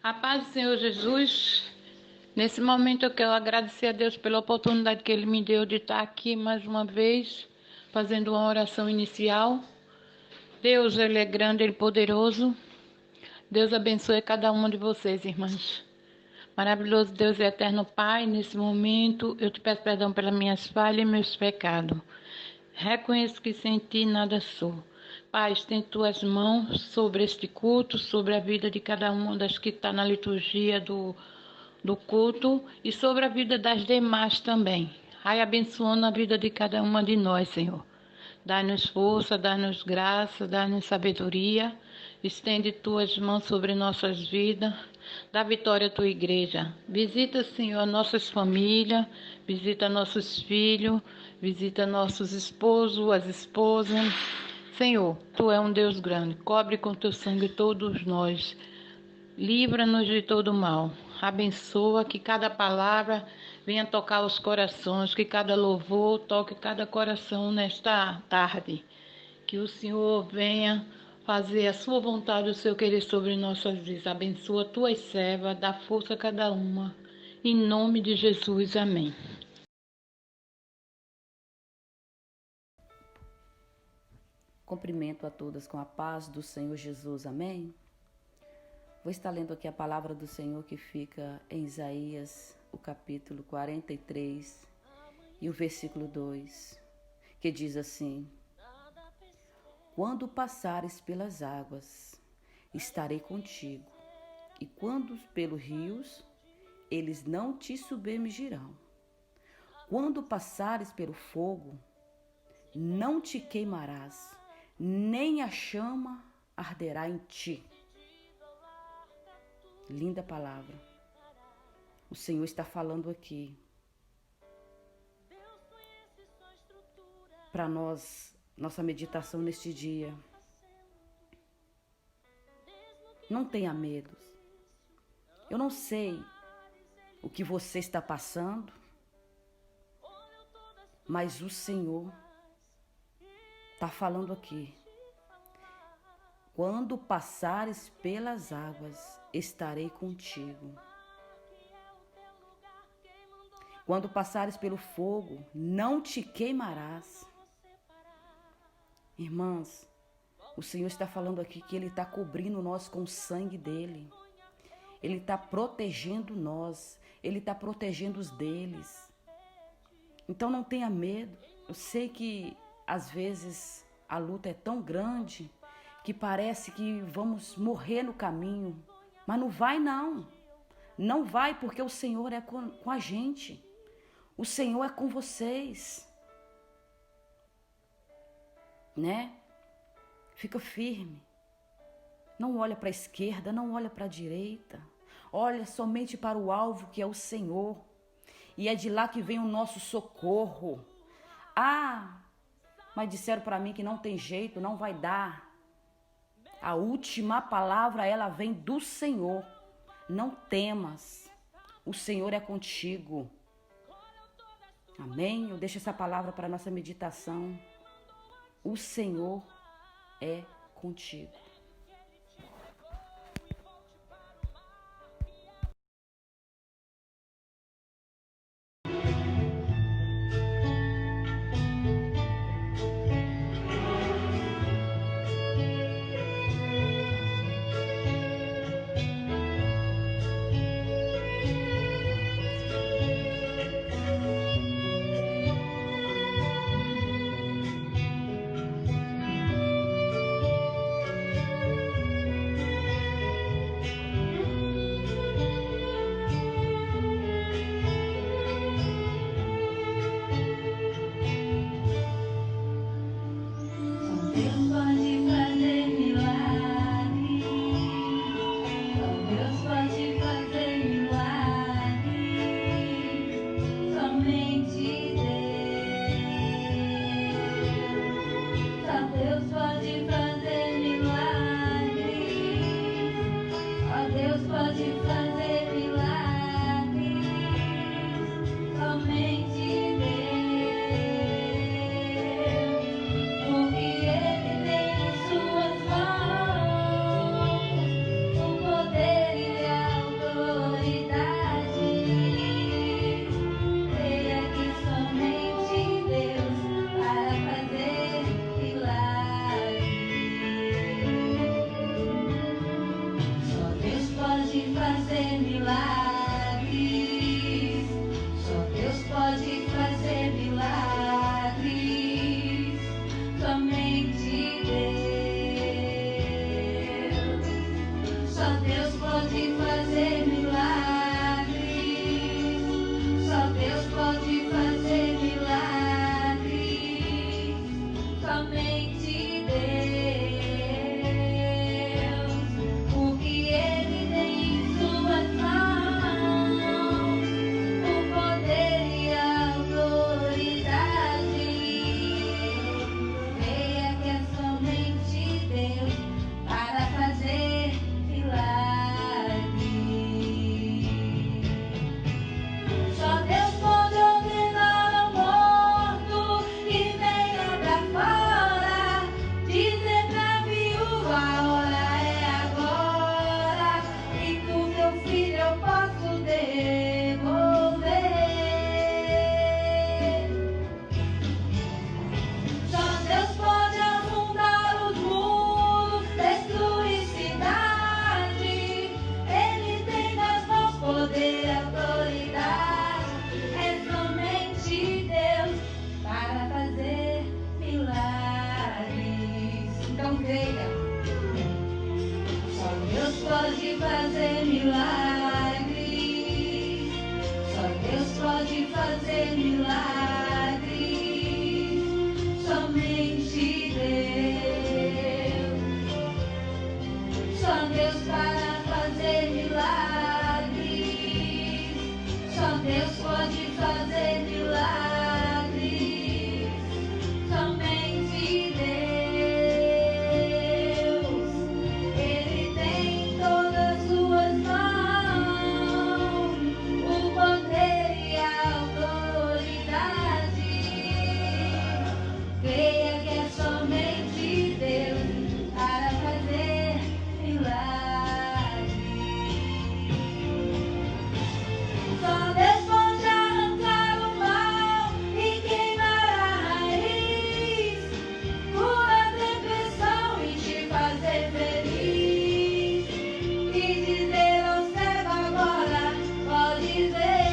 A paz do Senhor Jesus. Nesse momento eu quero agradecer a Deus pela oportunidade que Ele me deu de estar aqui mais uma vez, fazendo uma oração inicial. Deus, Ele é grande, Ele é poderoso. Deus abençoe cada uma de vocês, irmãs. Maravilhoso Deus e eterno Pai, nesse momento eu te peço perdão pelas minhas falhas e meus pecados. Reconheço que sem ti nada sou. Pai, estende tuas mãos sobre este culto, sobre a vida de cada uma das que está na liturgia do culto e sobre a vida das demais também. Ai, abençoando a vida de cada uma de nós, Senhor. Dá-nos força, dá-nos graça, dá-nos sabedoria. Estende tuas mãos sobre nossas vidas. Dá vitória à tua igreja. Visita, Senhor, nossas famílias. Visita nossos filhos. Visita nossos esposos, as esposas. Senhor, tu é um Deus grande. Cobre com teu sangue todos nós. Livra-nos de todo mal. Abençoa que cada palavra venha tocar os corações, que cada louvor toque cada coração nesta tarde. Que o Senhor venha fazer a sua vontade, o seu querer sobre nossas vidas. Abençoa tuas servas, dá força a cada uma. Em nome de Jesus, amém. Cumprimento a todas com a paz do Senhor Jesus, amém? Vou estar lendo aqui a palavra do Senhor que fica em Isaías, o capítulo 43 e o versículo 2, que diz assim: Quando passares pelas águas, estarei contigo, e quando pelos rios, eles não te submergirão. Quando passares pelo fogo, não te queimarás, nem a chama arderá em ti. Linda palavra. O Senhor está falando aqui para nós, nossa meditação neste dia. Não tenha medo. Eu não sei o que você está passando, mas o Senhor está falando aqui. Quando passares pelas águas, estarei contigo. Quando passares pelo fogo, não te queimarás. Irmãs, o Senhor está falando aqui que Ele está cobrindo nós com o sangue dEle. Ele está protegendo nós. Ele está protegendo os deles. Então não tenha medo. Eu sei que às vezes a luta é tão grande que parece que vamos morrer no caminho. Mas não vai não. Não vai, porque o Senhor é com a gente. O Senhor é com vocês. Né? Fica firme. Não olha para a esquerda, não olha para a direita. Olha somente para o alvo, que é o Senhor. E é de lá que vem o nosso socorro. Ah, mas disseram para mim que não tem jeito, não vai dar. A última palavra, ela vem do Senhor. Não temas. O Senhor é contigo. Amém? Eu deixo essa palavra para a nossa meditação. O Senhor é contigo. Porque Ele tem somente Deus, porque Ele tem em suas mãos o poder e a autoridade. Creia que é somente Deus para fazer milagres. Só Deus pode ordenar ao morto que venha pra fora, dizer pra viúva, a hora é agora, e do teu filho eu posso devolver. Só Deus pode afundar os muros, destruir cidade. Ele tem nas mãos poder e autoridade. É somente Deus para fazer milagres. Então creia. Só Deus pode fazer milagres. Só Deus pode fazer milagres. Somente Deus. Só Deus para fazer milagres. Só Deus pode fazer milagres. Somente Deus. Ele tem em todas as suas mãos o poder e a autoridade. Creia que é somente Deus para fazer milagres. Só Deus pode arrancar o mal e queimar a raiz, curar a depressão e te fazer feliz, e dizer ao cego agora pode ver.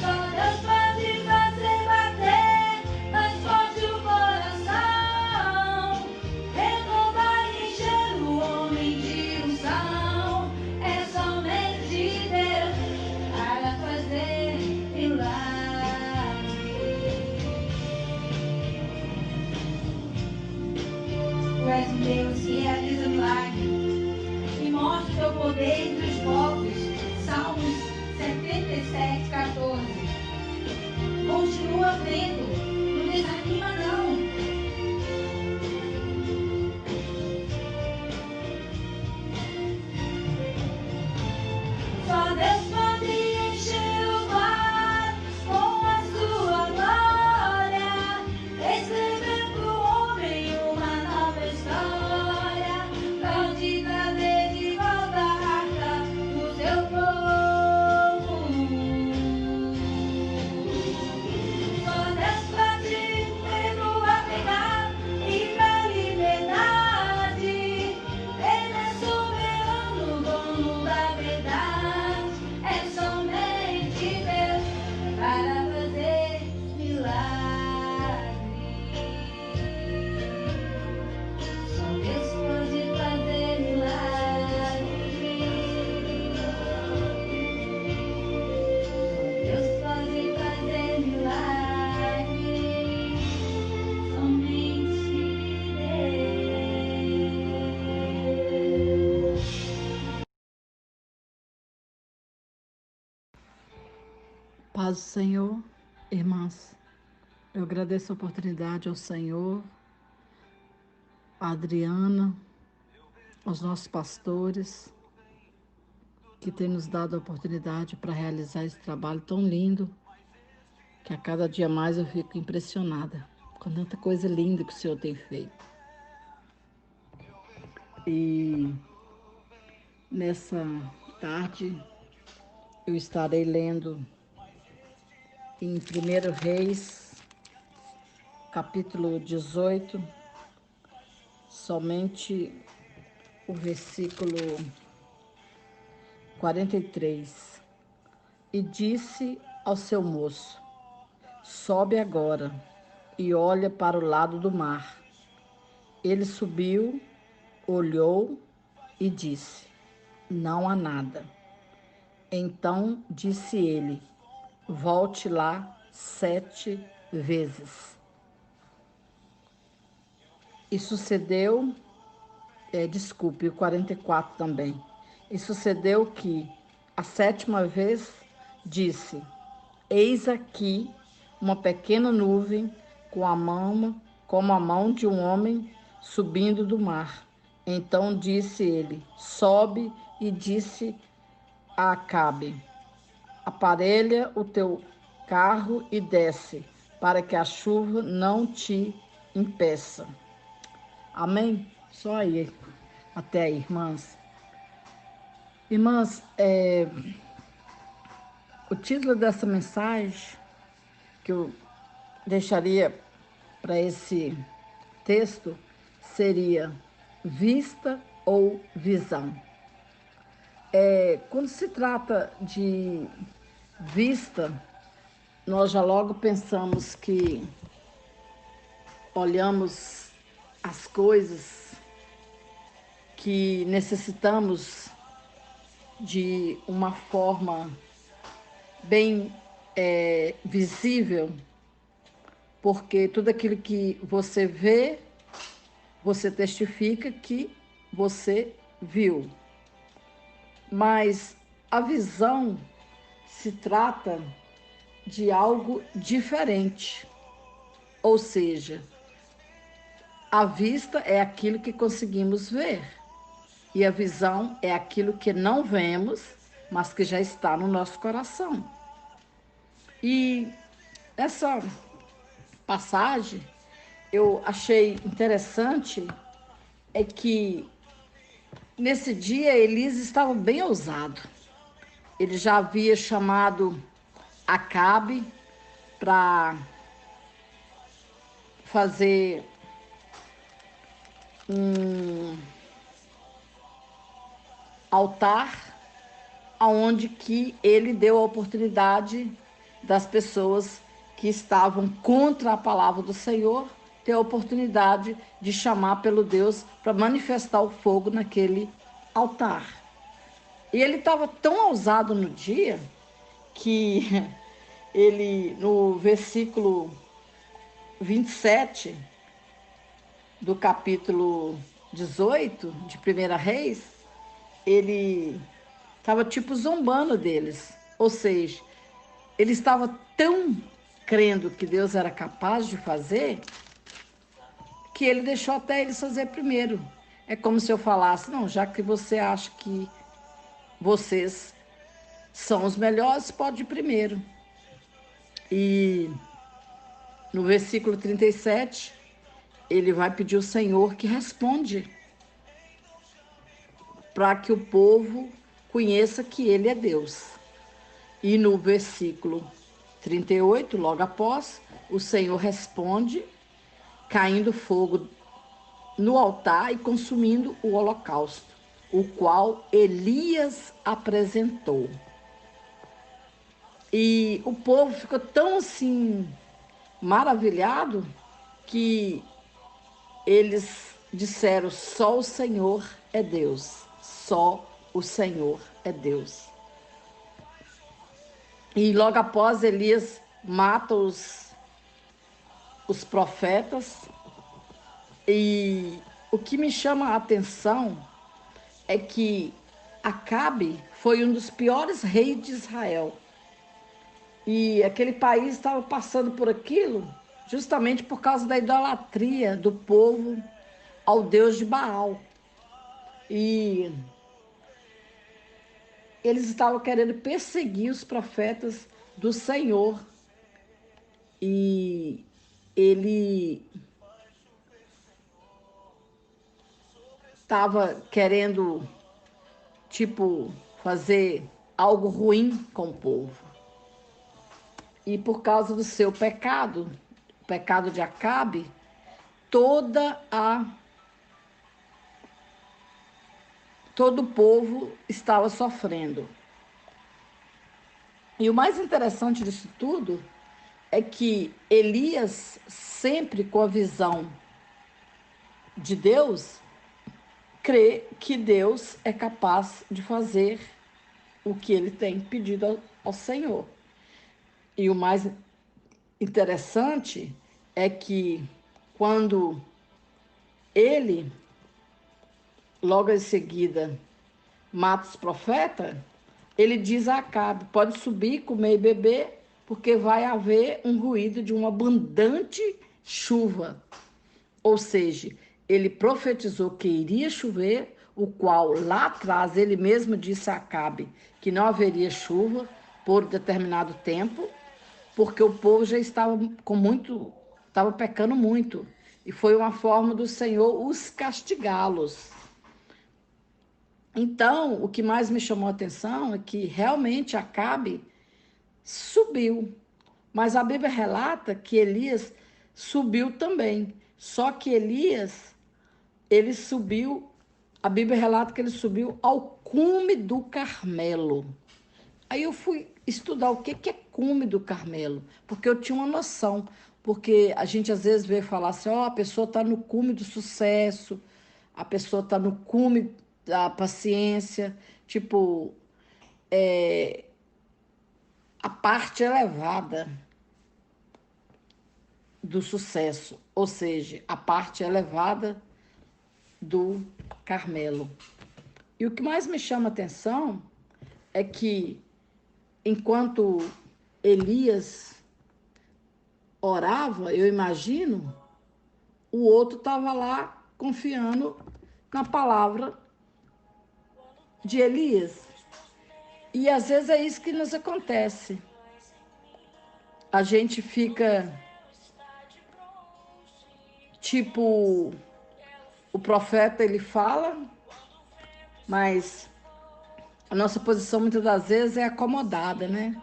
Só Deus pode fazer bater mais forte o coração, renovar e encher o homem de unção. É somente Deus para fazer milagres. Tu és um Deus que realiza milagres e mostra o teu poder entre os povos. Salmos 77:14. Continua vendo, não desanima não. Só Deus pode encher o mar com a sua glória, escrever pro homem uma nova história, pra te trazer de volta a arca do seu povo. Só Deus pode perdoar pecado e dar liberdade. Ele é soberano, dono da verdade. É somente Deus para fazer milagres. Só Deus pode fazer milagres. Só Deus pode fazer milagres. Somente Deus. Paz do Senhor, irmãs. Eu agradeço a oportunidade ao Senhor, a Adriana, aos nossos pastores, que têm nos dado a oportunidade para realizar esse trabalho tão lindo, que a cada dia mais eu fico impressionada com tanta coisa linda que o Senhor tem feito. E nessa tarde eu estarei lendo em 1 Reis, capítulo 18, somente o versículo 43. E disse ao seu moço: sobe agora e olha para o lado do mar. Ele subiu, olhou e disse: não há nada. Então disse ele: volte lá 7 vezes. E sucedeu, o 44 também. E sucedeu que, a 7ª vez, disse: Eis aqui uma pequena nuvem como a mão de um homem subindo do mar. Então disse ele: Sobe, e disse a Acabe: Aparelha o teu carro e desce, para que a chuva não te impeça. Amém? Só aí, até aí, irmãs. Irmãs, o título dessa mensagem que eu deixaria para esse texto seria Vista ou Visão. Quando se trata de vista, nós já logo pensamos que olhamos as coisas que necessitamos de uma forma bem visível, porque tudo aquilo que você vê, você testifica que você viu. Mas a visão se trata de algo diferente. Ou seja, a vista é aquilo que conseguimos ver. E a visão é aquilo que não vemos, mas que já está no nosso coração. E essa passagem eu achei interessante é que nesse dia Elias estava bem ousado. Ele já havia chamado Acabe para fazer um altar aonde que ele deu a oportunidade das pessoas que estavam contra a palavra do Senhor ter a oportunidade de chamar pelo Deus para manifestar o fogo naquele altar. E ele estava tão ousado no dia que ele, no versículo 27 do capítulo 18 de 1 Reis, ele estava tipo zombando deles. Ou seja, ele estava tão crendo que Deus era capaz de fazer, que ele deixou até eles fazer primeiro. É como se eu falasse: não, já que você acha que vocês são os melhores, pode ir primeiro. E no versículo 37, ele vai pedir ao Senhor que responde, para que o povo conheça que ele é Deus. E no versículo 38, logo após, o Senhor responde, caindo fogo no altar e consumindo o holocausto, o qual Elias apresentou. E o povo ficou tão assim maravilhado que eles disseram: só o Senhor é Deus, só o Senhor é Deus. E logo após, Elias mata os profetas. E o que me chama a atenção é que Acabe foi um dos piores reis de Israel. E aquele país estava passando por aquilo justamente por causa da idolatria do povo ao Deus de Baal. E eles estavam querendo perseguir os profetas do Senhor. E ele estava querendo, fazer algo ruim com o povo. E por causa do seu pecado, o pecado de Acabe, todo o povo estava sofrendo. E o mais interessante disso tudo é que Elias, sempre com a visão de Deus, crê que Deus é capaz de fazer o que ele tem pedido ao Senhor. E o mais interessante é que quando ele, logo em seguida, mata os profetas, ele diz a Acabe: pode subir, comer e beber, porque vai haver um ruído de uma abundante chuva. Ou seja, ele profetizou que iria chover, o qual lá atrás ele mesmo disse a Acabe que não haveria chuva por determinado tempo, porque o povo já estava estava pecando muito. E foi uma forma do Senhor os castigá-los. Então, o que mais me chamou a atenção é que realmente Acabe subiu. Mas a Bíblia relata que Elias subiu também. Só que Elias, ele subiu, a Bíblia relata que ele subiu ao cume do Carmelo. Aí eu fui estudar o que é cume do Carmelo, porque eu tinha uma noção. Porque a gente às vezes vê falar assim, ó, a pessoa está no cume do sucesso, a pessoa está no cume da paciência, tipo, a parte elevada do sucesso, ou seja, a parte elevada do Carmelo. E o que mais me chama a atenção é que, enquanto Elias orava, eu imagino, o outro estava lá confiando na palavra de Elias. E às vezes é isso que nos acontece. A gente fica tipo, o profeta ele fala, mas a nossa posição muitas das vezes é acomodada, né?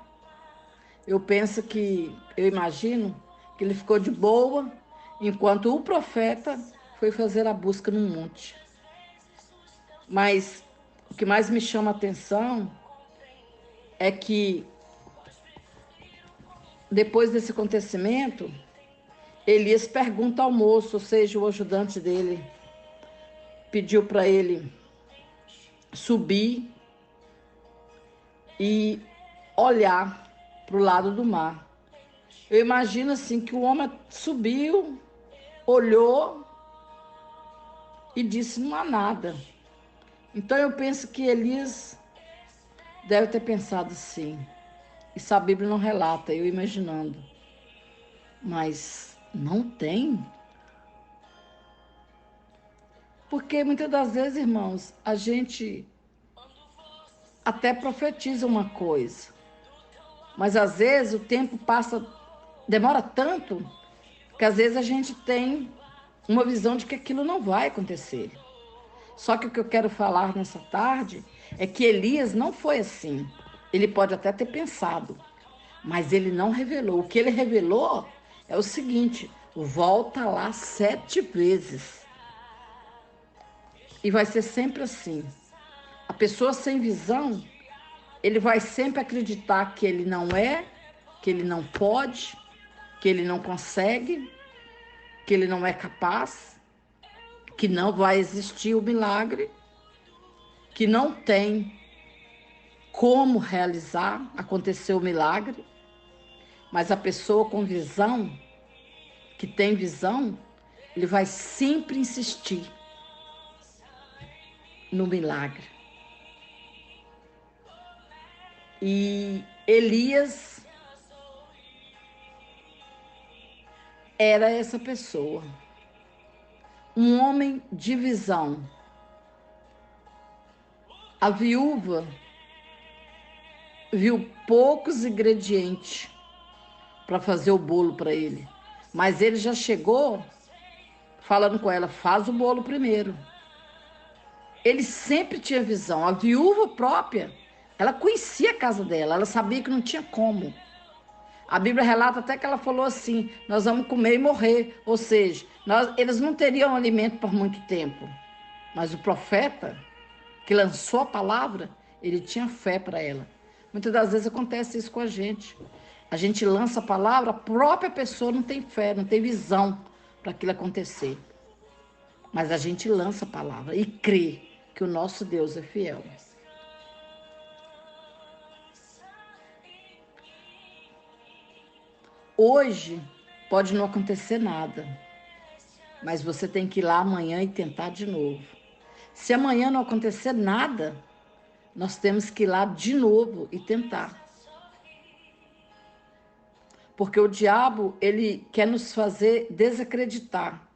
Eu imagino que ele ficou de boa, enquanto o profeta foi fazer a busca no monte. Mas o que mais me chama a atenção é que, depois desse acontecimento, Elias pergunta ao moço, ou seja, o ajudante dele, pediu para ele subir e olhar para o lado do mar. Eu imagino assim que o homem subiu, olhou e disse: não há nada. Então eu penso que Elias deve ter pensado assim. Isso a Bíblia não relata, eu imaginando. Mas não tem? Porque muitas das vezes, irmãos, a gente até profetiza uma coisa, mas às vezes o tempo passa, demora tanto, que às vezes a gente tem uma visão de que aquilo não vai acontecer. Só que o que eu quero falar nessa tarde é que Elias não foi assim. Ele pode até ter pensado, mas ele não revelou. O que ele revelou é o seguinte: volta lá 7 vezes. E vai ser sempre assim. A pessoa sem visão, ele vai sempre acreditar que ele não é, que ele não pode, que ele não consegue, que ele não é capaz, que não vai existir o milagre, que não tem como realizar, acontecer o milagre. Mas a pessoa com visão, que tem visão, ele vai sempre insistir no milagre. E Elias era essa pessoa, um homem de visão. A viúva viu poucos ingredientes para fazer o bolo para ele, mas ele já chegou falando com ela: faz o bolo primeiro. Ele sempre tinha visão. A viúva própria, ela conhecia a casa dela, ela sabia que não tinha como. A Bíblia relata até que ela falou assim: nós vamos comer e morrer. Ou seja, eles não teriam alimento por muito tempo. Mas o profeta, que lançou a palavra, ele tinha fé para ela. Muitas das vezes acontece isso com a gente. A gente lança a palavra, a própria pessoa não tem fé, não tem visão para aquilo acontecer. Mas a gente lança a palavra e crê que o nosso Deus é fiel. Hoje pode não acontecer nada, mas você tem que ir lá amanhã e tentar de novo. Se amanhã não acontecer nada, nós temos que ir lá de novo e tentar. Porque o diabo, ele quer nos fazer desacreditar.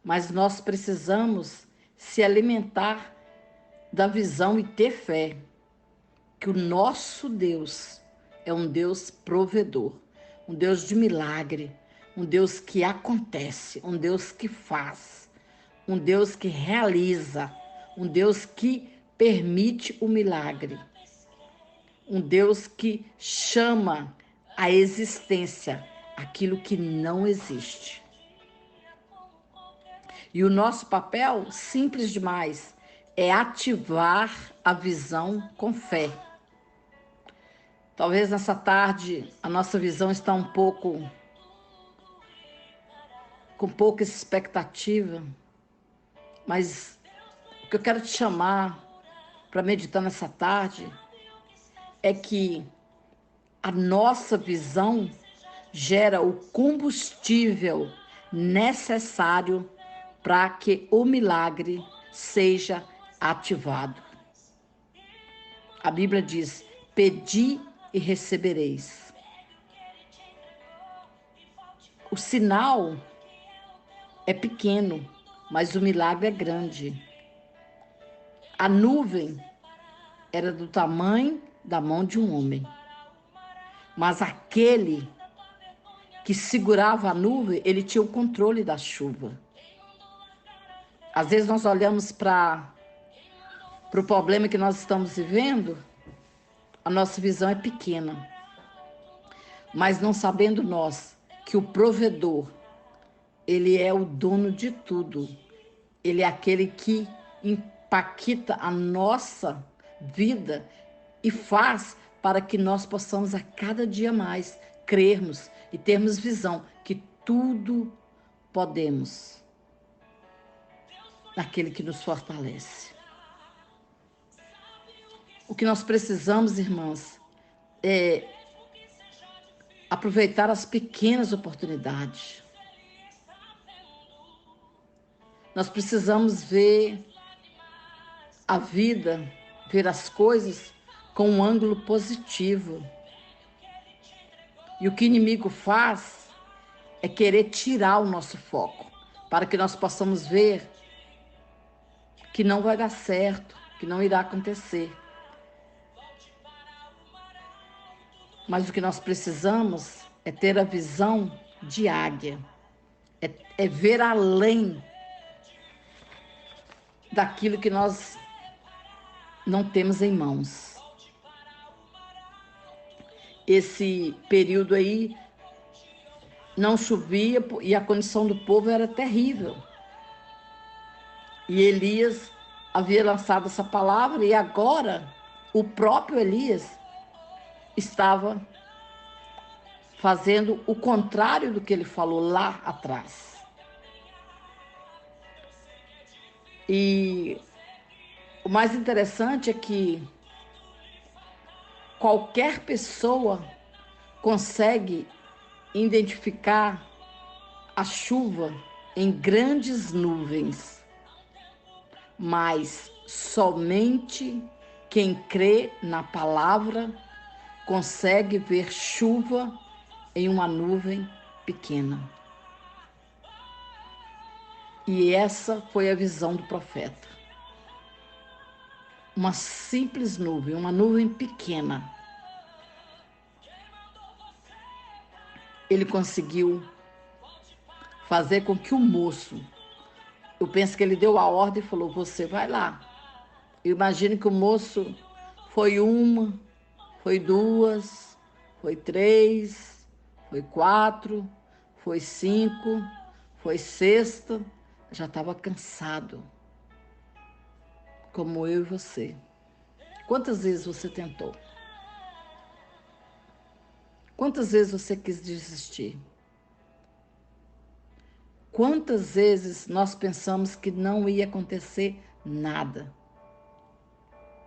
Mas nós precisamos se alimentar da visão e ter fé que o nosso Deus é um Deus provedor, um Deus de milagre, um Deus que acontece, um Deus que faz, um Deus que realiza, um Deus que permite o milagre, um Deus que chama à existência aquilo que não existe. E o nosso papel, simples demais, é ativar a visão com fé. Talvez nessa tarde a nossa visão está com pouca expectativa, mas o que eu quero te chamar para meditar nessa tarde é que a nossa visão gera o combustível necessário para que o milagre seja ativado. A Bíblia diz: pedi e recebereis. O sinal é pequeno, mas o milagre é grande. A nuvem era do tamanho da mão de um homem, mas aquele que segurava a nuvem, ele tinha o controle da chuva. Às vezes nós olhamos para o problema que nós estamos vivendo, a nossa visão é pequena, mas não sabendo nós que o provedor, ele é o dono de tudo, ele é aquele que impacta a nossa vida e faz para que nós possamos a cada dia mais crermos e termos visão que tudo podemos naquele que nos fortalece. O que nós precisamos, irmãs, é aproveitar as pequenas oportunidades. Nós precisamos ver a vida, ver as coisas com um ângulo positivo. E o que o inimigo faz é querer tirar o nosso foco, para que nós possamos ver que não vai dar certo, que não irá acontecer. Mas o que nós precisamos é ter a visão de águia, é ver além daquilo que nós não temos em mãos. Esse período aí não chovia e a condição do povo era terrível. E Elias havia lançado essa palavra e agora o próprio Elias estava fazendo o contrário do que ele falou lá atrás. E o mais interessante é que qualquer pessoa consegue identificar a chuva em grandes nuvens, mas somente quem crê na palavra consegue ver chuva em uma nuvem pequena. E essa foi a visão do profeta. Uma simples nuvem, uma nuvem pequena. Ele conseguiu fazer com que o moço, eu penso que ele deu a ordem e falou: você vai lá. Eu imagino que o moço foi uma, foi duas, foi três, foi quatro, foi cinco, foi sexta, já estava cansado, como eu e você. Quantas vezes você tentou? Quantas vezes você quis desistir? Quantas vezes nós pensamos que não ia acontecer nada,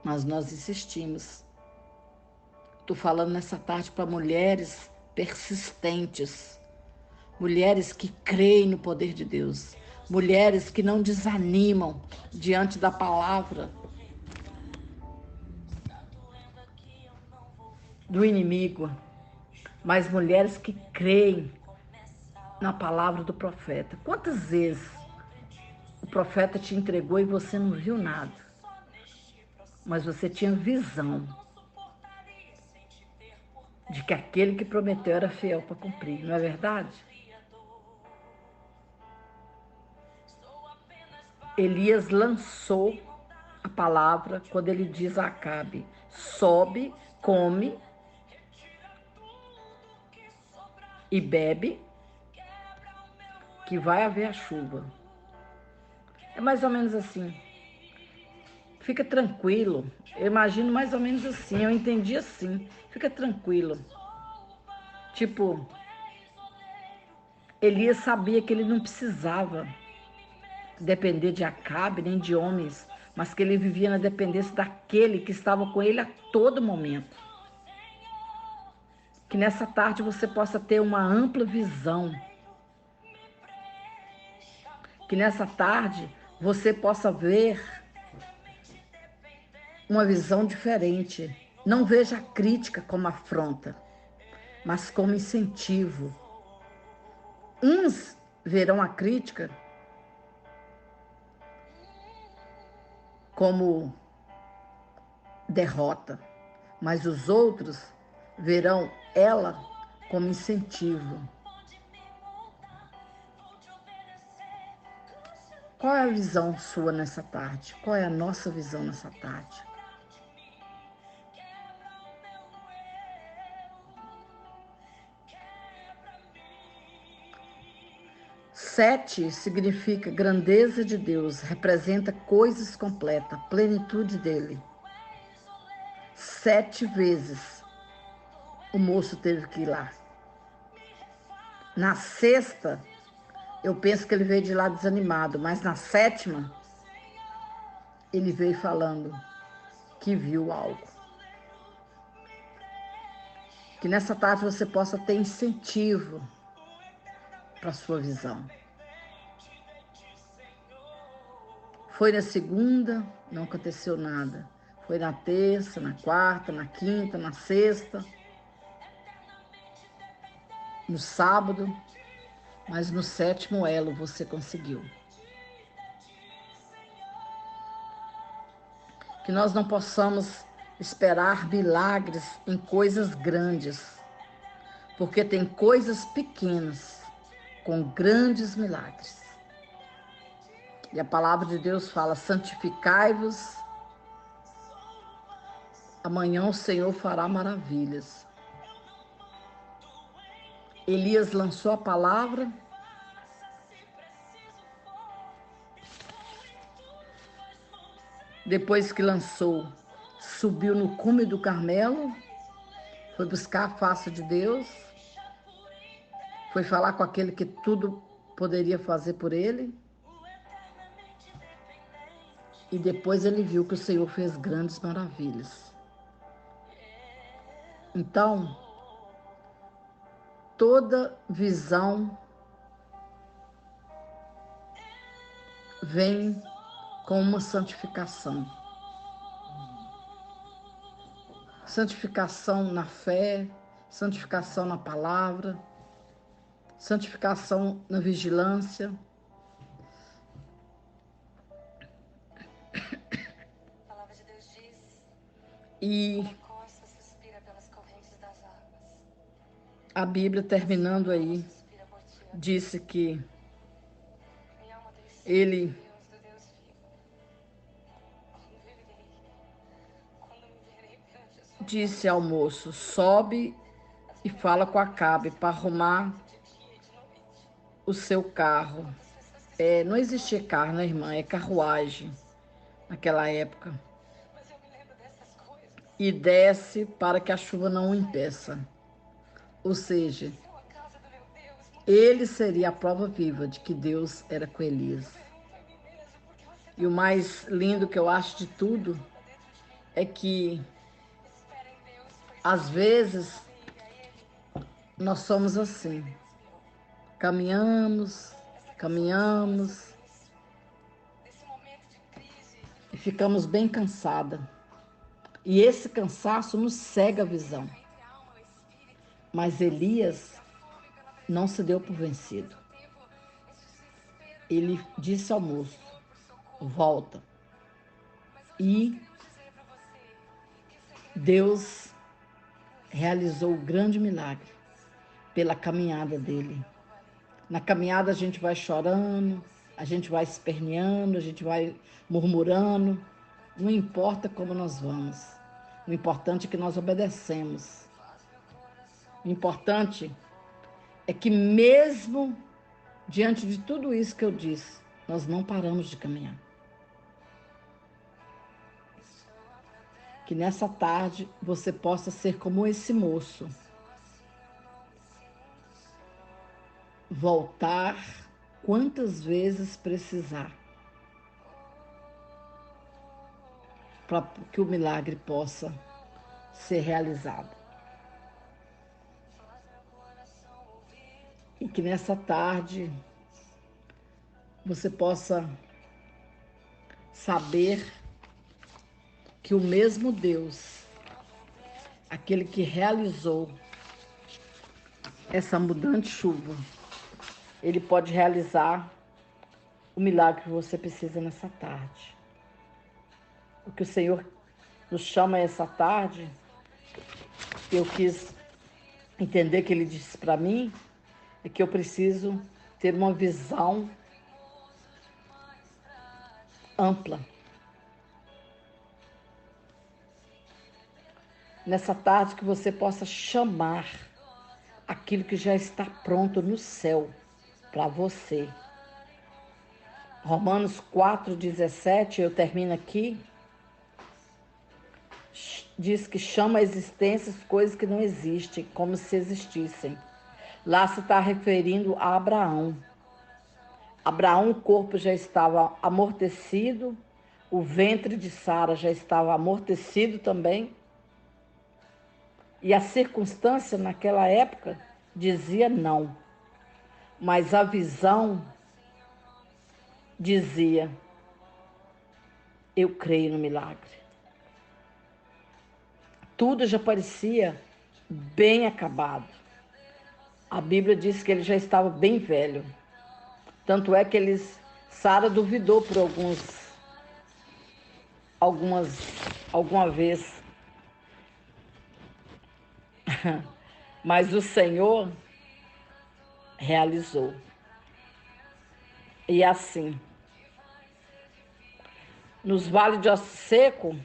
mas nós insistimos. Estou falando nessa tarde para mulheres persistentes, mulheres que creem no poder de Deus, mulheres que não desanimam diante da palavra do inimigo, mas mulheres que creem na palavra do profeta. Quantas vezes o profeta te entregou e você não viu nada, mas você tinha visão de que aquele que prometeu era fiel para cumprir, não é verdade? Elias lançou a palavra quando ele diz a Acabe: sobe, come e bebe, que vai haver a chuva. É mais ou menos assim. Fica tranquilo. Eu imagino mais ou menos assim. Eu entendi assim. Fica tranquilo. Tipo, Elias sabia que ele não precisava depender de Acabe nem de homens, mas que ele vivia na dependência daquele que estava com ele a todo momento. Que nessa tarde você possa ter uma ampla visão. Que nessa tarde você possa ver uma visão diferente. Não veja a crítica como afronta, mas como incentivo. Uns verão a crítica como derrota, mas os outros verão ela como incentivo. Qual é a visão sua nessa tarde? Qual é a nossa visão nessa tarde? Sete significa grandeza de Deus, representa coisas completas, plenitude dele. 7 vezes o moço teve que ir lá. Na sexta, eu penso que ele veio de lá desanimado, mas na sétima, ele veio falando que viu algo. Que nessa tarde você possa ter incentivo para a sua visão. Foi na segunda, não aconteceu nada. Foi na terça, na quarta, na quinta, na sexta, no sábado, mas no sétimo elo você conseguiu. Que nós não possamos esperar milagres em coisas grandes, porque tem coisas pequenas com grandes milagres. E a palavra de Deus fala: santificai-vos, amanhã o Senhor fará maravilhas. Elias lançou a palavra, depois que lançou, subiu no cume do Carmelo, foi buscar a face de Deus, foi falar com aquele que tudo poderia fazer por ele, e depois ele viu que o Senhor fez grandes maravilhas. Então, toda visão vem com uma santificação. Santificação na fé, santificação na palavra, santificação na vigilância. A palavra de Deus diz: E a costa suspira pelas correntes das águas. a Bíblia, terminando aí, Suspira por ti, ó. disse que Minha alma tem sede ele do Deus vivo. Quando viverei, quando me verei perante a sua disse ao moço: sobe e fala com Acabe para arrumar face de dia e de noite. o seu carro. As pessoas que Não existia carro, né, irmã? É carruagem naquela época. Mas eu me lembro dessas coisas. E desce para que a chuva não o impeça. Ou seja, São a casa do meu Deus. Não ele seria a prova viva de que Deus era com Elias. pergunto a mim mesmo porque você E o mais lindo que eu acho de tudo tá dentro de mim. é que, Espera em Deus, pois às vezes, siga Ele. Nós somos assim. Caminhamos, caminhamos e ficamos bem cansadas. E esse cansaço nos cega a visão. Mas Elias não se deu por vencido. Ele disse ao moço: volta. E Deus realizou o grande milagre pela caminhada dele. Na caminhada a gente vai chorando, a gente vai esperneando, a gente vai murmurando. Não importa como nós vamos. O importante é que nós obedecemos. O importante é que mesmo diante de tudo isso que eu disse, nós não paramos de caminhar. Que nessa tarde você possa ser como esse moço. Voltar quantas vezes precisar. Para que o milagre possa ser realizado. E que nessa tarde você possa saber que o mesmo Deus, aquele que realizou essa abundante chuva, ele pode realizar o milagre que você precisa nessa tarde. O que o Senhor nos chama essa tarde, eu quis entender que Ele disse para mim, é que eu preciso ter uma visão ampla. Nessa tarde que você possa chamar aquilo que já está pronto no céu para você. Romanos 4,17, eu termino aqui, diz que chama a existência as coisas que não existem, como se existissem. Lá se está referindo a Abraão. Abraão, o corpo já estava amortecido, o ventre de Sara já estava amortecido também. E a circunstância naquela época dizia não. Mas a visão dizia: eu creio no milagre. Tudo já parecia bem acabado. A Bíblia diz que ele já estava bem velho. Tanto é que Sara duvidou por alguma vez. Mas o Senhor realizou. E assim, nos vales de osso seco,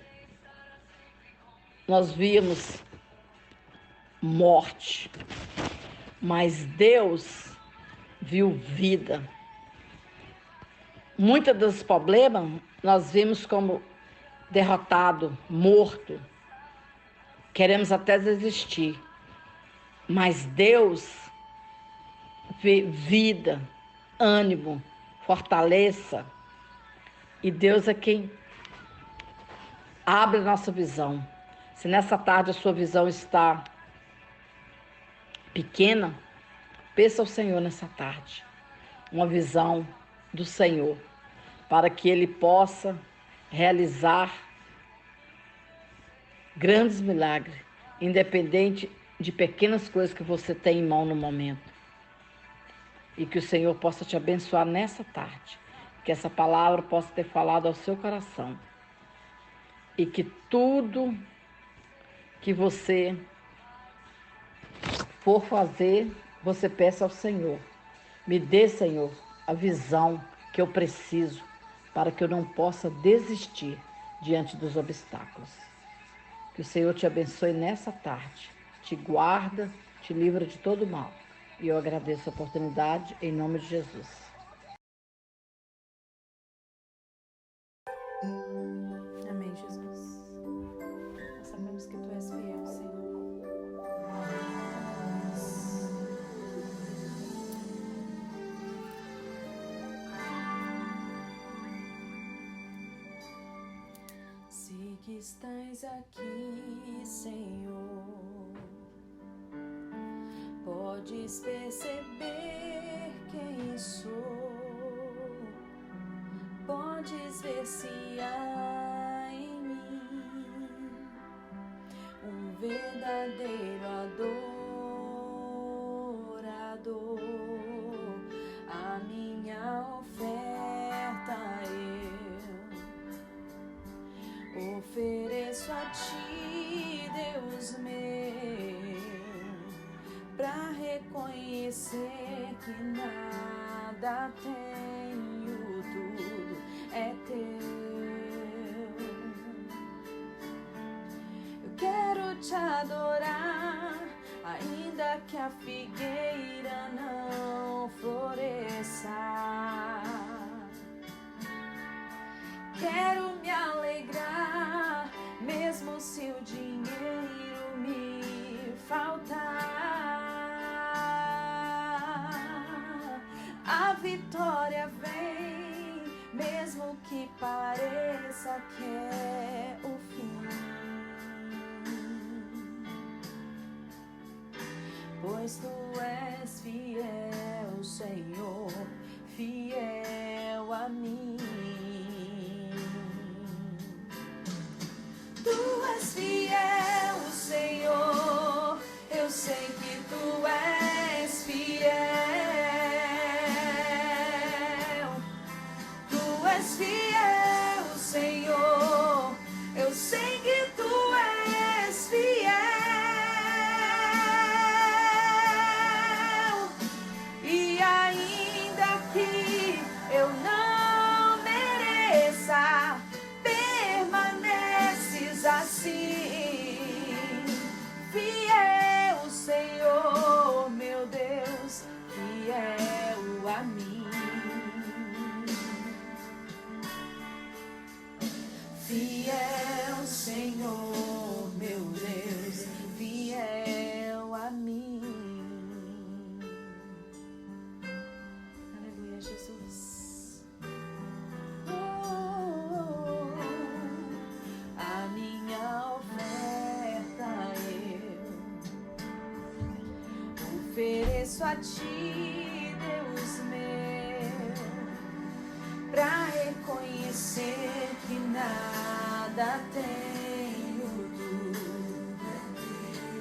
nós víamos morte, mas Deus viu vida. Muitos dos problemas nós vimos como derrotado, morto. Queremos até desistir, mas Deus vê vida, ânimo, fortaleza. E Deus é quem abre a nossa visão. Se nessa tarde a sua visão está pequena, peça ao Senhor nessa tarde uma visão do Senhor, para que Ele possa realizar grandes milagres, independente de pequenas coisas que você tem em mão no momento. E que o Senhor possa te abençoar nessa tarde, que essa palavra possa ter falado ao seu coração. E que tudo que você for fazer, você peça ao Senhor. Me dê, Senhor, a visão que eu preciso para que eu não possa desistir diante dos obstáculos. Que o Senhor te abençoe nessa tarde, te guarda, te livra de todo mal. E eu agradeço a oportunidade em nome de Jesus. Amém, Jesus. Nós sabemos que Tu és fiel, Senhor. Sei que estás aqui, Senhor. Podes perceber quem sou, podes ver se há em mim um verdadeiro adorador. A minha oferta eu ofereço a ti, Deus meu, pra reconhecer que nada tenho, tudo é teu. Eu quero te adorar, ainda que a figueira não floresça. Quero me alegrar, mesmo se o dinheiro me faltar. A vitória vem, mesmo que pareça que é o fim. Pois tu és fiel, Senhor, fiel a mim. Tu és fiel, Senhor, eu sei que tu és fiel. Tu és fiel, Senhor, eu sei que tu és fiel. E ainda que eu não mereça, permaneces assim, fiel, Senhor, meu Deus, fiel a mim. Fiel, Senhor, meu Deus, fiel a mim. Aleluia, Jesus. A minha oferta eu ofereço a ti, Deus meu, pra reconhecer que nada tenho,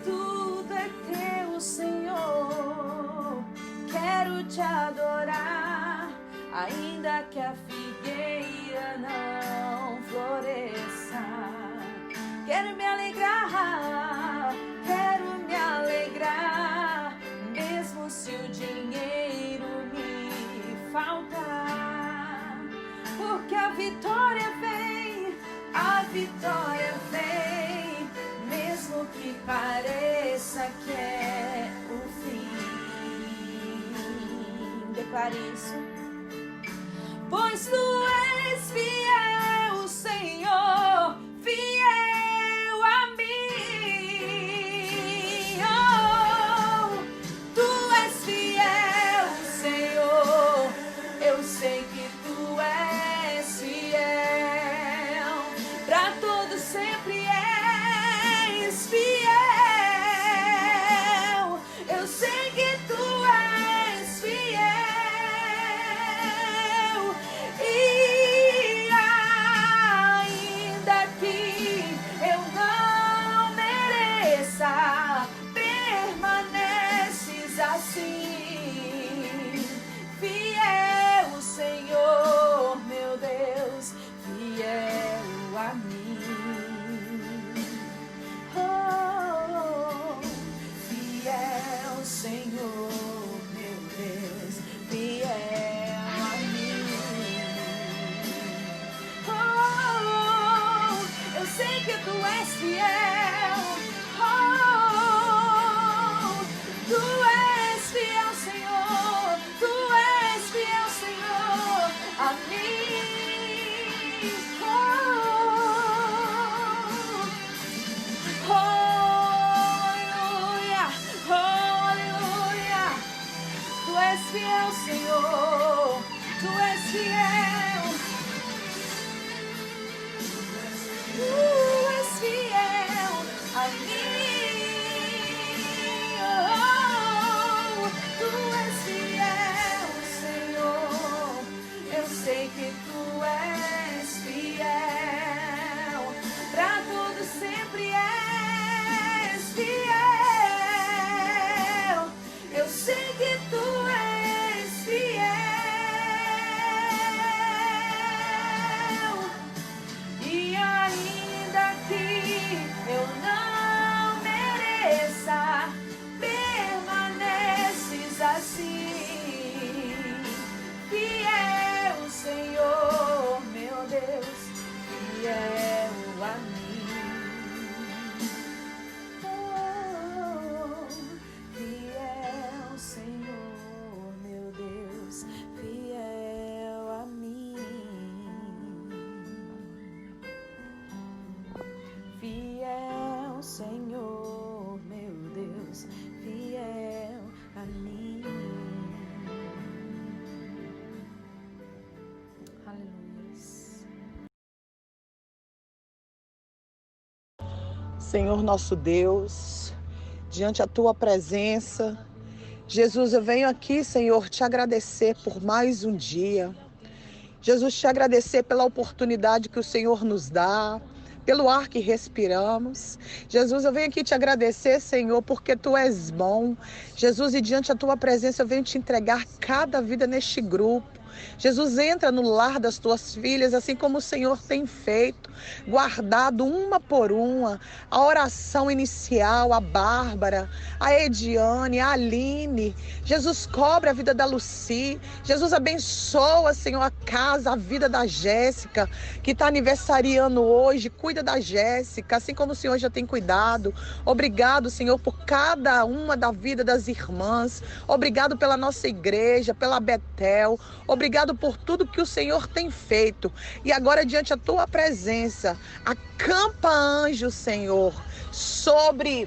tudo é teu, Senhor. Quero te adorar, ainda que a figueira não floresça. Quero me alegrar, mesmo se o dinheiro me faltar. Porque a vitória vem, mesmo que pareça que é o fim. Declare isso. Pois tu és fiel, Senhor, fiel a mim. Oh, tu és fiel, Senhor, eu sei que tu és fiel. Pra todo sempre és fiel. Eu sei que tu és fiel. E ainda que eu não mereça, permaneces assim, fiel, Senhor, meu Deus, fiel a mim. Oh, fiel, Senhor, meu Deus, fiel a mim. Oh, eu sei que tu és fiel. Oh, tu és fiel, Senhor, tu és fiel, Senhor, a mim. Oh, aleluia, aleluia. Tu és fiel, Senhor, tu és fiel. Tu és fiel a mim. Oh, Senhor nosso Deus, diante da tua presença, Jesus, eu venho aqui, Senhor, te agradecer por mais um dia. Jesus, te agradecer pela oportunidade que o Senhor nos dá, pelo ar que respiramos. Jesus, eu venho aqui te agradecer, Senhor, porque tu és bom. Jesus, e diante da tua presença eu venho te entregar cada vida neste grupo. Jesus, entra no lar das tuas filhas, assim como o Senhor tem feito, guardado uma por uma, a oração inicial, a Bárbara, a Ediane, a Aline. Jesus, cobre a vida da Lucy. Jesus, abençoa, Senhor, a casa, a vida da Jéssica, que está aniversariando hoje. Cuida da Jéssica, assim como o Senhor já tem cuidado. Obrigado, Senhor, por cada uma da vida das irmãs. Obrigado pela nossa igreja, pela Betel. Obrigado por tudo que o Senhor tem feito. E agora, diante da tua presença, acampa anjos, Senhor, sobre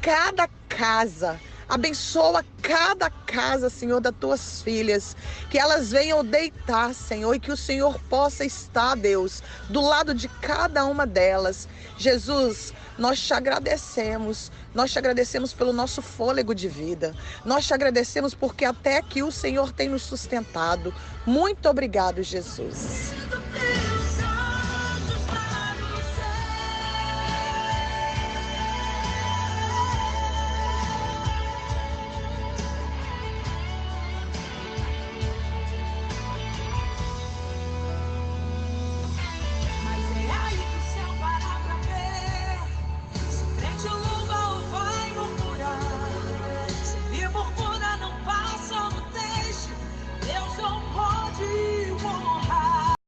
cada casa. Abençoa cada casa, Senhor, das tuas filhas. Que elas venham deitar, Senhor, e que o Senhor possa estar, Deus, do lado de cada uma delas. Jesus, nós te agradecemos. Nós te agradecemos pelo nosso fôlego de vida. Nós te agradecemos porque até aqui o Senhor tem nos sustentado. Muito obrigado, Jesus.